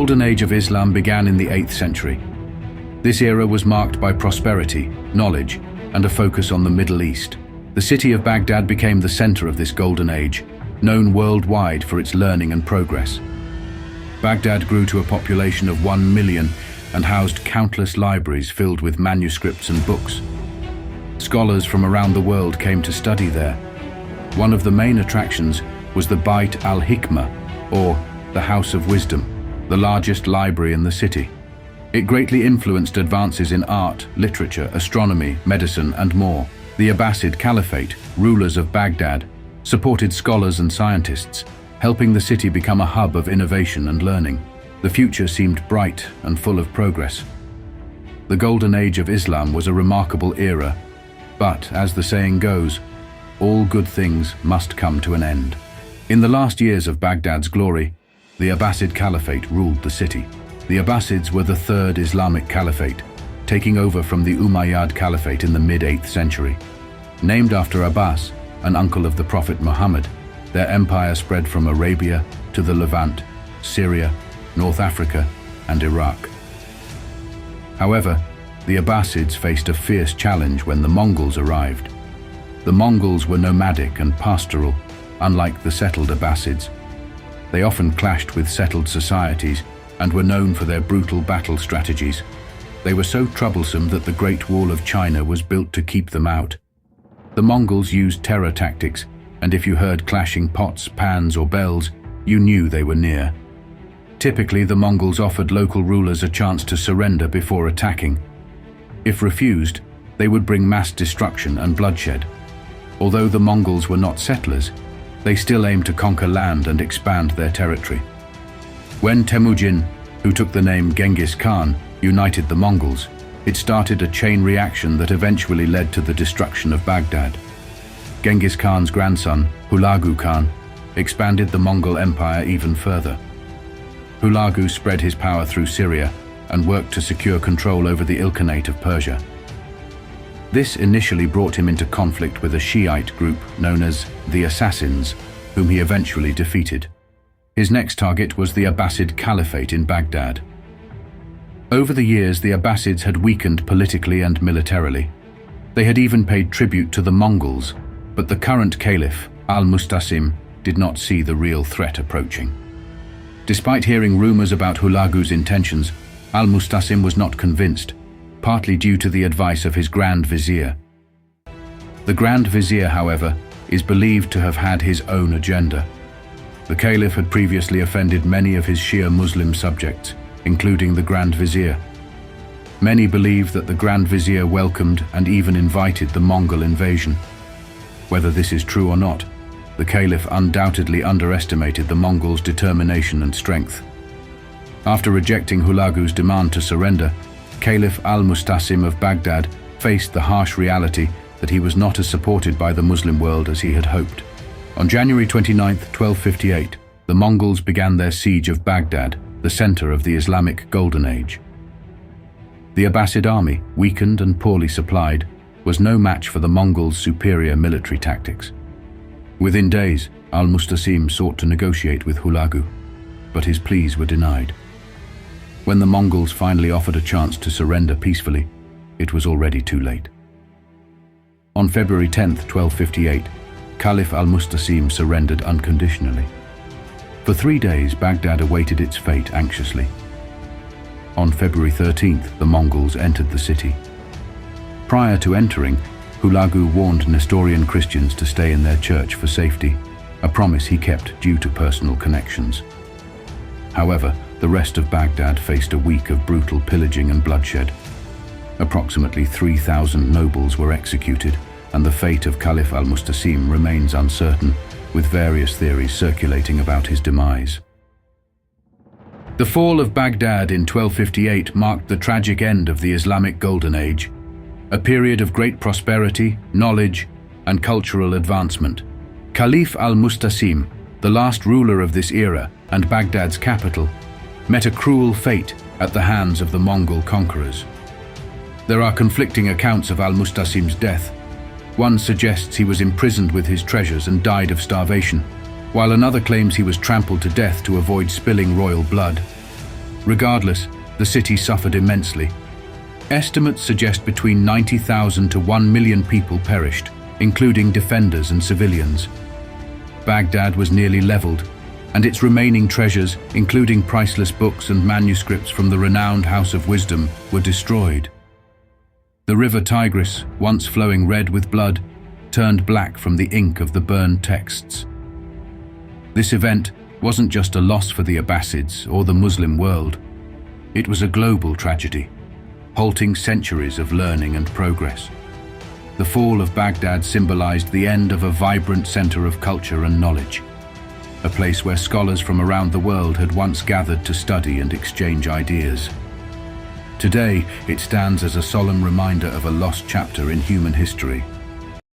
Golden Age of Islam began in the 8th century. This era was marked by prosperity, knowledge, and a focus on the Middle East. The city of Baghdad became the center of this golden age, known worldwide for its learning and progress. Baghdad grew to a population of 1 million and housed countless libraries filled with manuscripts and books. Scholars from around the world came to study there. One of the main attractions was the Bait al-Hikmah, or the House of Wisdom, the largest library in the city. It greatly influenced advances in art, literature, astronomy, medicine, and more. The Abbasid Caliphate, rulers of Baghdad, supported scholars and scientists, helping the city become a hub of innovation and learning. The future seemed bright and full of progress. The Golden Age of Islam was a remarkable era, but, as the saying goes, all good things must come to an end. In the last years of Baghdad's glory, the Abbasid Caliphate ruled the city. The Abbasids were the third Islamic Caliphate, taking over from the Umayyad Caliphate in the mid-8th century. Named after Abbas, an uncle of the Prophet Muhammad, their empire spread from Arabia to the Levant, Syria, North Africa, and Iraq. However, the Abbasids faced a fierce challenge when the Mongols arrived. The Mongols were nomadic and pastoral, unlike the settled Abbasids. They often clashed with settled societies and were known for their brutal battle strategies. They were so troublesome that the Great Wall of China was built to keep them out. The Mongols used terror tactics, and if you heard clashing pots, pans, or bells, you knew they were near. Typically, the Mongols offered local rulers a chance to surrender before attacking. If refused, they would bring mass destruction and bloodshed. Although the Mongols were not settlers, they still aimed to conquer land and expand their territory. When Temujin, who took the name Genghis Khan, united the Mongols, it started a chain reaction that eventually led to the destruction of Baghdad. Genghis Khan's grandson, Hulagu Khan, expanded the Mongol Empire even further. Hulagu spread his power through Syria and worked to secure control over the Ilkhanate of Persia. This initially brought him into conflict with a Shiite group known as the Assassins, whom he eventually defeated. His next target was the Abbasid Caliphate in Baghdad. Over the years, the Abbasids had weakened politically and militarily. They had even paid tribute to the Mongols, but the current Caliph, Al-Musta'sim, did not see the real threat approaching. Despite hearing rumors about Hulagu's intentions, Al-Musta'sim was not convinced, partly due to the advice of his Grand Vizier. The Grand Vizier, however, is believed to have had his own agenda. The Caliph had previously offended many of his Shia Muslim subjects, including the Grand Vizier. Many believe that the Grand Vizier welcomed and even invited the Mongol invasion. Whether this is true or not, the Caliph undoubtedly underestimated the Mongols' determination and strength. After rejecting Hulagu's demand to surrender, Caliph Al-Musta'sim of Baghdad faced the harsh reality that he was not as supported by the Muslim world as he had hoped. On January 29, 1258, the Mongols began their siege of Baghdad, the center of the Islamic Golden Age. The Abbasid army, weakened and poorly supplied, was no match for the Mongols' superior military tactics. Within days, Al-Musta'sim sought to negotiate with Hulagu, but his pleas were denied. When the Mongols finally offered a chance to surrender peacefully, it was already too late. On February 10, 1258, Caliph Al-Musta'sim surrendered unconditionally. For 3 days, Baghdad awaited its fate anxiously. On February 13th, the Mongols entered the city. Prior to entering, Hulagu warned Nestorian Christians to stay in their church for safety, a promise he kept due to personal connections. However, the rest of Baghdad faced a week of brutal pillaging and bloodshed. Approximately 3,000 nobles were executed, and the fate of Caliph Al-Musta'sim remains uncertain, with various theories circulating about his demise. The fall of Baghdad in 1258 marked the tragic end of the Islamic Golden Age, a period of great prosperity, knowledge, and cultural advancement. Caliph Al-Musta'sim, the last ruler of this era and Baghdad's capital, met a cruel fate at the hands of the Mongol conquerors. There are conflicting accounts of Al-Musta'sim's death. One suggests he was imprisoned with his treasures and died of starvation, while another claims he was trampled to death to avoid spilling royal blood. Regardless, the city suffered immensely. Estimates suggest between 90,000 to 1 million people perished, including defenders and civilians. Baghdad was nearly leveled, and its remaining treasures, including priceless books and manuscripts from the renowned House of Wisdom, were destroyed. The river Tigris, once flowing red with blood, turned black from the ink of the burned texts. This event wasn't just a loss for the Abbasids or the Muslim world. It was a global tragedy, halting centuries of learning and progress. The fall of Baghdad symbolized the end of a vibrant center of culture and knowledge, a place where scholars from around the world had once gathered to study and exchange ideas. Today, it stands as a solemn reminder of a lost chapter in human history,